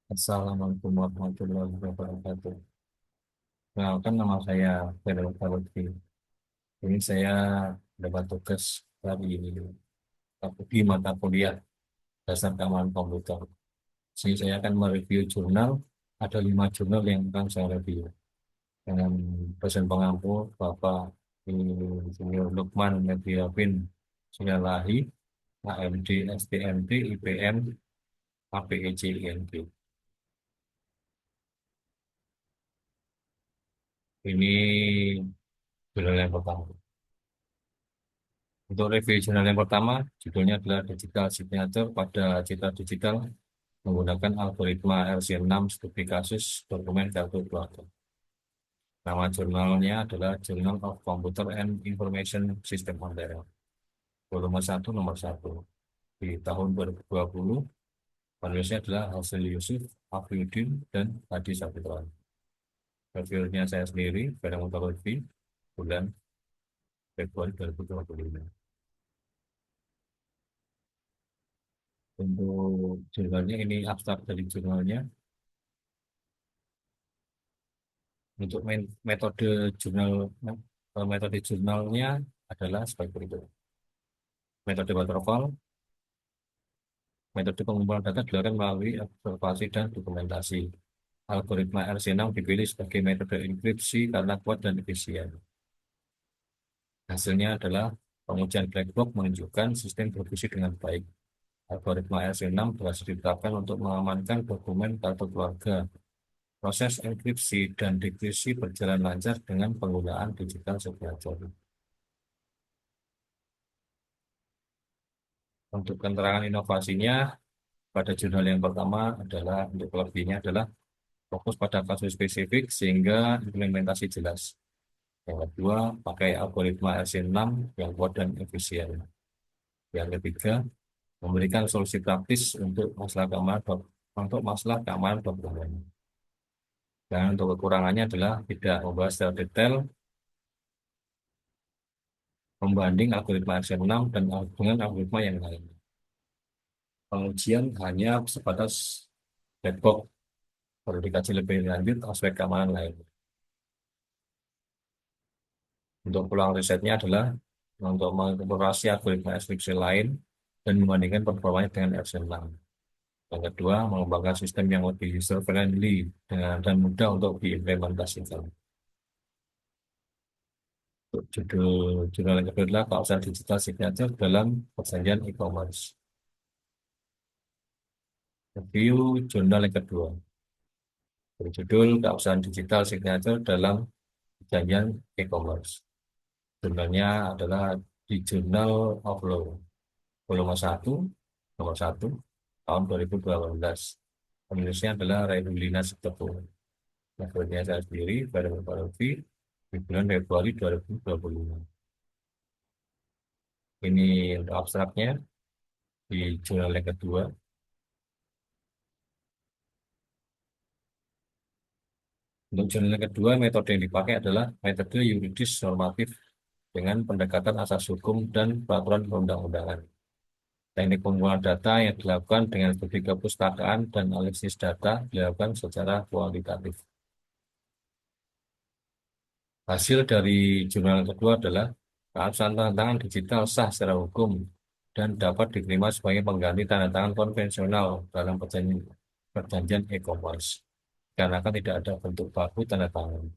Assalamualaikum warahmatullahi wabarakatuh. Nah, nama saya Fero Lutfi. Ini saya dapat tugas dari di mata kuliah dasar keamanan komputer. Jadi saya akan mereview jurnal. Ada 5 jurnal yang akan saya review dengan dosen pengampu Bapak Insinyur Lukman Mediabin Sinalahi, AMD, STMD, IPM, APEC, ING. Ini jurnal yang pertama. Untuk review jurnal yang pertama, judulnya adalah Digital Signature pada Citra Digital menggunakan algoritma RC6 studi kasus dokumen kartu keluarga. Nama jurnalnya adalah Journal of Computer and Information System Ontario. Volume 1 nomor 1. Di tahun 2020, penulisnya adalah Hasil Yusuf, Afiuddin, dan Hadi Sapitra. Reviewnya saya sendiri, Ferang Mutalofi, bulan Februari 2025. Untuk jurnalnya ini abstrak dari jurnalnya. Untuk metode jurnalnya adalah sebagai berikut. Metode waterfall, metode pengumpulan data dilakukan melalui observasi dan dokumentasi. Algoritma RC6 dipilih sebagai metode enkripsi karena kuat dan efisien. Hasilnya adalah pengujian black box menunjukkan sistem berfungsi dengan baik. Algoritma RC6 berhasil diterapkan untuk mengamankan dokumen kartu keluarga. Proses enkripsi dan dekripsi berjalan lancar dengan penggunaan digital signature. Untuk keterangan inovasinya, pada jurnal yang pertama adalah untuk kelebihannya adalah fokus pada kasus spesifik sehingga implementasi jelas. Yang kedua, pakai algoritma RC6 yang kuat dan efisien. Yang ketiga, memberikan solusi praktis untuk masalah keamanan dokumen. Dan untuk kekurangannya adalah tidak membahas secara detail membanding algoritma RC6 dan dengan algoritma yang lain. Pengujian hanya sebatas black box, perlu dikaji lebih lanjut aspek keamanan lain. Untuk peluang risetnya adalah untuk mengeksplorasi algoritma enkripsi lain dan membandingkan performanya dengan RC6. Yang kedua, mengembangkan sistem yang lebih user friendly dan mudah untuk diimplementasikan. Untuk judul jurnal yang kedua adalah keabsahan digital signature dalam perjanjian e-commerce. Review jurnal yang kedua berjudul keabsahan digital signature dalam perjanjian e-commerce. Jurnalnya adalah di Journal of Law, volume 1, nomor 1, tahun 2018. Penulisnya adalah Raihulina Sitepu. Novelnya saya sendiri, Bareng Barofi, di bulan Februari 2025. Ini untuk abstraknya di jurnal yang kedua. Untuk jurnal yang kedua, metode yang dipakai adalah metode yuridis normatif dengan pendekatan asas hukum dan peraturan perundang-undangan. Teknik pengumpulan data yang dilakukan dengan studi kepustakaan dan analisis data dilakukan secara kualitatif. Hasil dari jurnal kedua adalah keabsahan tanda tangan digital sah secara hukum dan dapat diterima sebagai pengganti tanda tangan konvensional dalam perjanjian e-commerce karena kan tidak ada bentuk baku tanda tangan.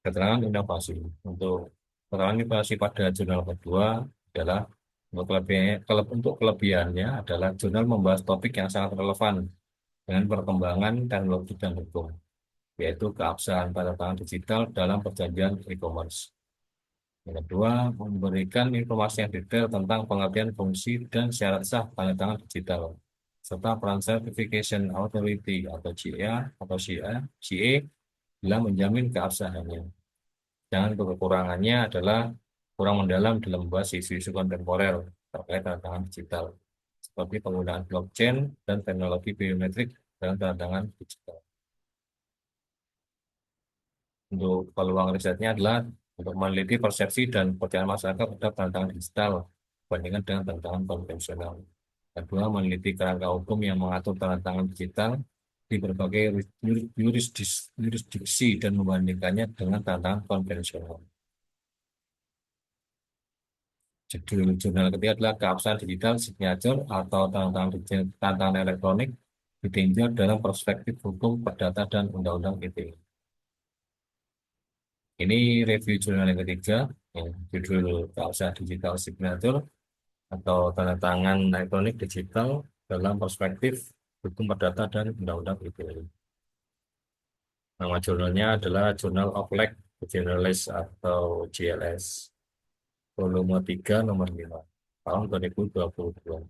Keterangan inovasi. Untuk keterangan inovasi pada jurnal kedua adalah untuk kelebihannya adalah jurnal membahas topik yang sangat relevan dengan perkembangan teknologi dan hukum, yaitu keabsahan tanda tangan digital dalam perjanjian e-commerce. Yang kedua, memberikan informasi yang detail tentang pengertian fungsi dan syarat sah tanda tangan digital, serta peran Certification Authority atau CA atau CA dalam menjamin keabsahannya. Dan kekurangannya adalah kurang mendalam dalam membahas isu-isu kontemporer terkait tanda tangan digital, seperti penggunaan blockchain dan teknologi biometrik dalam tanda tangan digital. Untuk peluang risetnya adalah untuk meneliti persepsi dan percayaan masyarakat terhadap tanda tangan digital dibandingkan dengan tanda tangan konvensional. Kedua, meneliti kerangka hukum yang mengatur tanda tangan digital di berbagai jurisdiksi dan membandingkannya dengan tanda tangan konvensional. Judul jurnal ketiga adalah keabsahan digital signature atau tanda tangan digital, tanda tangan elektronik ditinjau dalam perspektif hukum, perdata, dan undang-undang ITE. Ini review jurnal yang ketiga, yang judul keabsahan digital signature atau tanda tangan elektronik digital dalam perspektif hukum perdata dan undang-undang ITE. Nama jurnalnya adalah Journal of Legal Generalist atau JLS, volume 3 nomor 5, tahun 2022.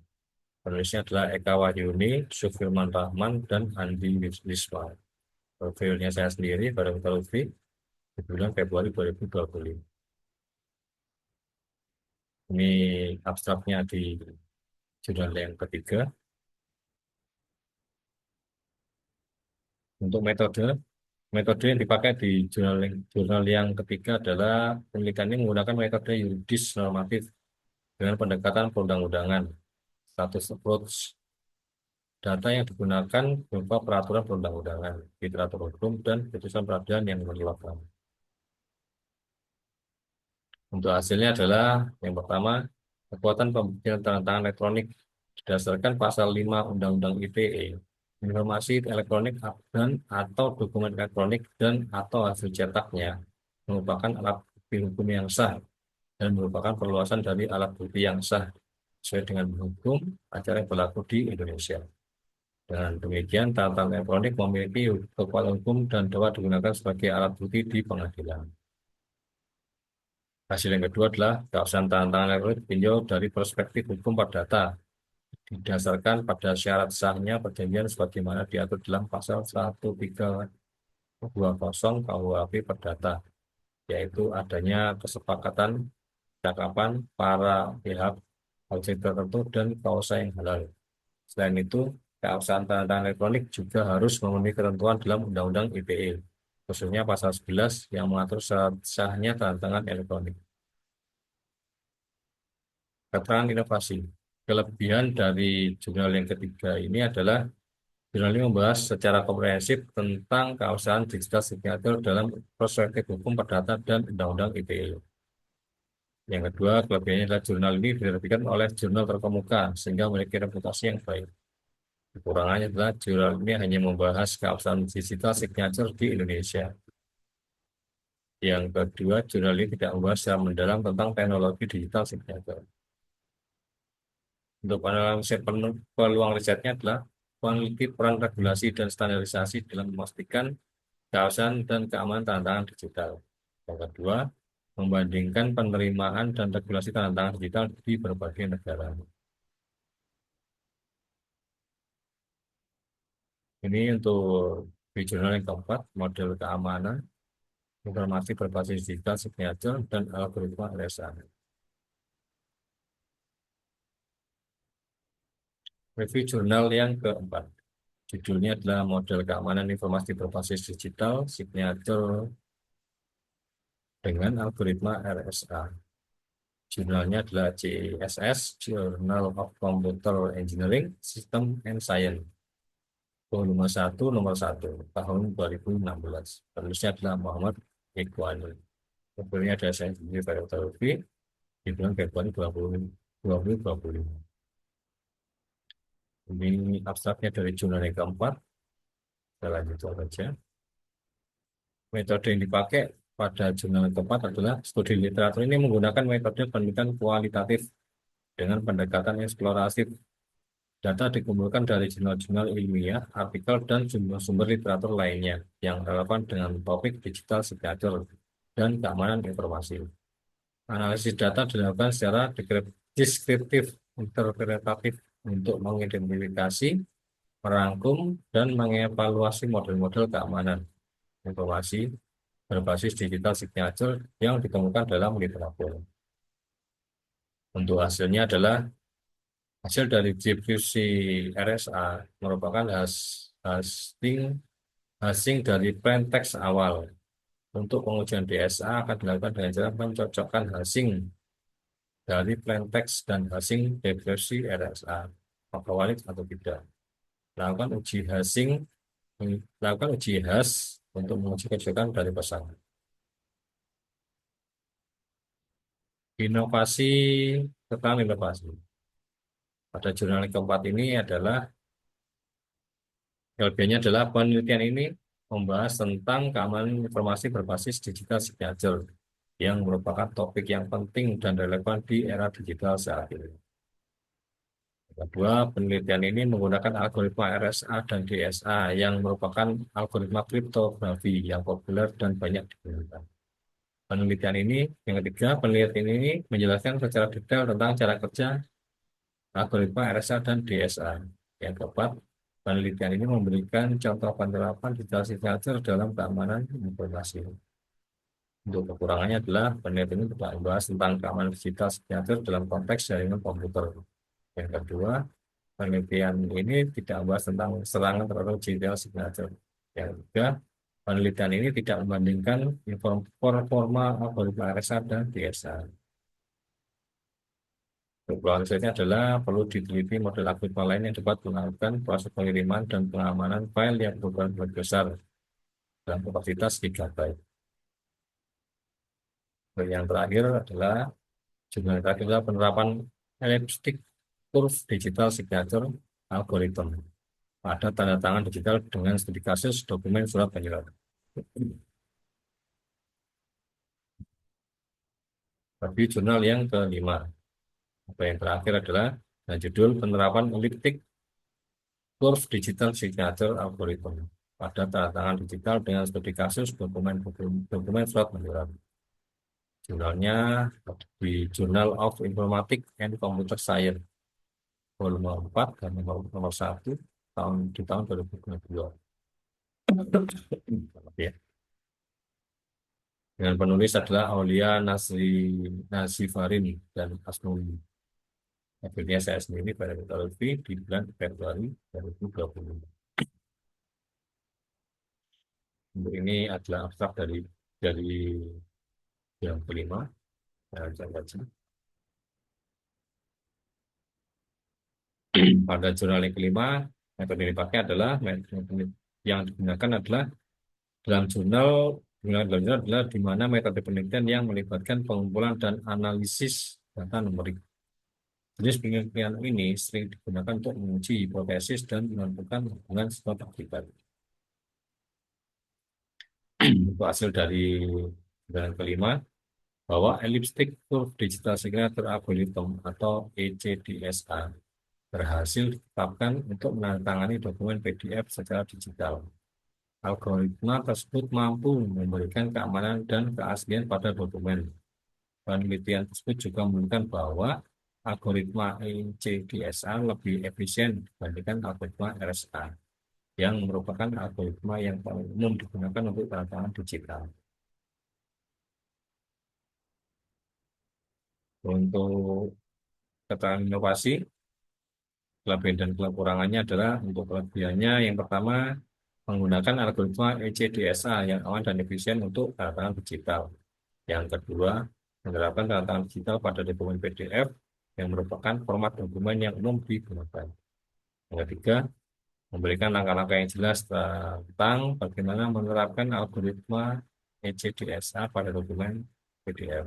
Penulisnya adalah Eka Wahyuni, Sufirman Rahman, dan Andi Wisma. Profilnya saya sendiri, Bareng Lutfi, di bulan Februari 2025. Ini abstraknya di jurnal yang ketiga. Untuk metode yang dipakai di jurnal yang ketiga adalah penelitian ini menggunakan metode yuridis normatif dengan pendekatan perundang-undangan, status approach. Data yang digunakan berupa peraturan perundang-undangan, literatur hukum, dan putusan peradilan yang relevan. Untuk hasilnya adalah yang pertama, kekuatan pembuktian tanda tangan elektronik berdasarkan pasal 5 Undang-Undang ITE. Informasi elektronik dan atau dokumen elektronik dan atau hasil cetaknya merupakan alat bukti hukum yang sah dan merupakan perluasan dari alat bukti yang sah sesuai dengan hukum acara yang berlaku di Indonesia. Dengan demikian, tanda tangan elektronik memiliki kekuatan hukum dan dapat digunakan sebagai alat bukti di pengadilan. Hasil yang kedua adalah keabsahan tanda tangan elektronik ditinjau dari perspektif hukum perdata didasarkan pada syarat sahnya perjanjian sebagaimana diatur dalam pasal 1320 KUHP Perdata, yaitu adanya kesepakatan cakapan para pihak objek tertentu dan kausa yang halal. Selain itu, keabsahan tanda tangan elektronik juga harus memenuhi ketentuan dalam Undang-Undang ITE, khususnya pasal 11 yang mengatur syarat sahnya tanda tangan elektronik. Keterangan inovasi. Kelebihan dari jurnal yang ketiga ini adalah jurnal ini membahas secara komprehensif tentang keabsahan digital signature dalam perspektif hukum perdata dan undang-undang ITE. Yang kedua, kelebihannya adalah jurnal ini diterbitkan oleh jurnal terkemuka sehingga memiliki reputasi yang baik. Kekurangannya adalah jurnal ini hanya membahas keabsahan digital signature di Indonesia. Yang kedua, jurnal ini tidak membahas secara mendalam tentang teknologi digital signature. Untuk analisis peluang risetnya adalah meneliti peran regulasi dan standarisasi dalam memastikan keabsahan dan keamanan tanda tangan digital. Yang kedua, membandingkan penerimaan dan regulasi tanda tangan digital di berbagai negara. Ini untuk di jurnal yang keempat, model keamanan, informasi berbasis digital, signature, dan algoritma RSA. Review jurnal yang keempat. Judulnya adalah model keamanan informasi berbasis digital, signature, dengan algoritma RSA. Jurnalnya adalah JSS, Journal of Computer Engineering, System and Science. Volume 1 nomor 1 tahun 2016. Penulisnya adalah Muhammad Iqbal. Kemudian ada saya sendiri pada Lutfi di bulan Februari 2025. Ini abstraknya dari jurnal yang keempat. Kita lanjut saja. Metode yang dipakai pada jurnal yang keempat adalah studi literatur ini menggunakan metode penelitian kualitatif dengan pendekatan eksploratif. Data dikumpulkan dari jurnal-jurnal ilmiah, artikel, dan sumber-sumber literatur lainnya yang relevan dengan topik digital signature dan keamanan informasi. Analisis data dilakukan secara deskriptif, interpretatif untuk mengidentifikasi, merangkum, dan mengevaluasi model-model keamanan informasi berbasis digital signature yang ditemukan dalam literatur. Untuk hasilnya adalah hasil dari GPC RSA merupakan hashing dari plain text awal. Untuk pengujian DSA akan dilakukan dengan cara mencocokkan hashing dari plain text dan hashing deskripsi RSA. apakah valid atau tidak. Lakukan uji hasing, lakukan uji has untuk menguji kecocokan dari pesan. Inovasi, tentang inovasi. Pada jurnal yang keempat ini adalah, kelebihannya adalah penelitian ini membahas tentang keamanan informasi berbasis digital signature yang merupakan topik yang penting dan relevan di era digital saat ini. Kedua, penelitian ini menggunakan algoritma RSA dan DSA yang merupakan algoritma kriptografi yang populer dan banyak digunakan. Penelitian ini, yang ketiga, penelitian ini menjelaskan secara detail tentang cara kerja algoritma RSA dan DSA. Yang keempat, penelitian ini memberikan contoh penerapan digital signature dalam keamanan informasi. Untuk kekurangannya adalah penelitian ini tidak membahas tentang keamanan digital signature dalam konteks jaringan komputer. Yang kedua, penelitian ini tidak membahas tentang serangan terhadap digital signature. Yang ketiga, penelitian ini tidak membandingkan performa algoritma RSA dan DSA. Kesimpulan selanjutnya adalah perlu diteliti model algoritma lain yang dapat melakukan proses pengiriman dan pengamanan file yang berukuran besar dalam kapasitas gigabyte. Dan yang terakhir adalah jurnal terakhir adalah penerapan elliptic curve digital signature algorithm pada tanda tangan digital dengan studi kasus dokumen surat penyerahan. Tapi jurnal yang kelima, atau yang terakhir adalah judul penerapan elliptic curve digital signature algorithm pada tanda tangan digital dengan studi kasus dokumen surat menyurat. Jurnalnya di Journal of Informatics and Computer Science volume 4 dan nomor 1 di tahun 2022. Ya. Dengan penulis adalah Aulia Nazifarin dan Asnuli. Akhirnya saya sendiri pada Lutfi di bulan Februari 2020. Untuk ini adalah abstrak dari yang kelima. Saya baca. Pada jurnal yang kelima, metode yang dipakai adalah metode yang digunakan adalah dalam jurnal adalah di mana metode penelitian yang melibatkan pengumpulan dan analisis data numerik. Jenis penelitian ini sering digunakan untuk menguji hipotesis dan menentukan hubungan sebab akibat. Untuk hasil dari jurnal kelima, bahwa elliptic curve digital signature algorithm atau ECDSA berhasil ditetapkan untuk menandatangani dokumen PDF secara digital. Algoritma tersebut mampu memberikan keamanan dan keaslian pada dokumen. Penelitian tersebut juga menunjukkan bahwa algoritma ECDSA lebih efisien dibandingkan algoritma RSA, yang merupakan algoritma yang paling umum digunakan untuk tanda digital. Untuk keterangan inovasi, kelebihan dan kekurangannya adalah untuk kelebihannya yang pertama, menggunakan algoritma ECDSA yang aman dan efisien untuk tanda digital. Yang kedua, menerapkan tanda tangan digital pada dokumen PDF yang merupakan format dokumen yang umum digunakan. Yang ketiga, memberikan langkah-langkah yang jelas tentang bagaimana menerapkan algoritma ECDSA pada dokumen PDF.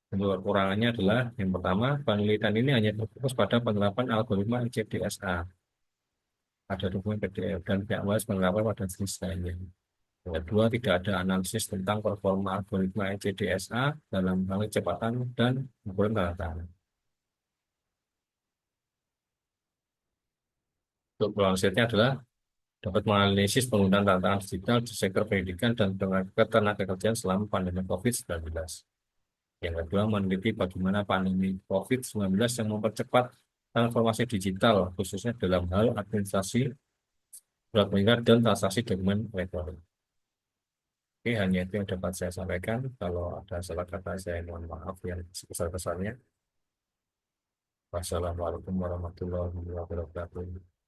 Untuk kekurangannya adalah yang pertama, penelitian ini hanya berfokus pada penerapan algoritma ECDSA pada dokumen PDF dan tidak membahas penerapan pada jenis lainnya. Yang kedua, tidak ada analisis tentang performa algoritma ECDSA dalam hal kecepatan dan ukuran tanda tangan. Untuk selanjutnya adalah dapat menganalisis penggunaan tanda tangan digital di sektor pendidikan dan ketenagakerjaan selama pandemi COVID-19. Yang kedua, meneliti bagaimana pandemi COVID-19 yang mempercepat transformasi digital, khususnya dalam hal administrasi, surat pengingat, dan transaksi dokumen elektronik. Oke, hanya itu yang dapat saya sampaikan. Kalau ada salah kata, saya mohon maaf yang sebesar-besarnya. Wassalamualaikum warahmatullahi wabarakatuh.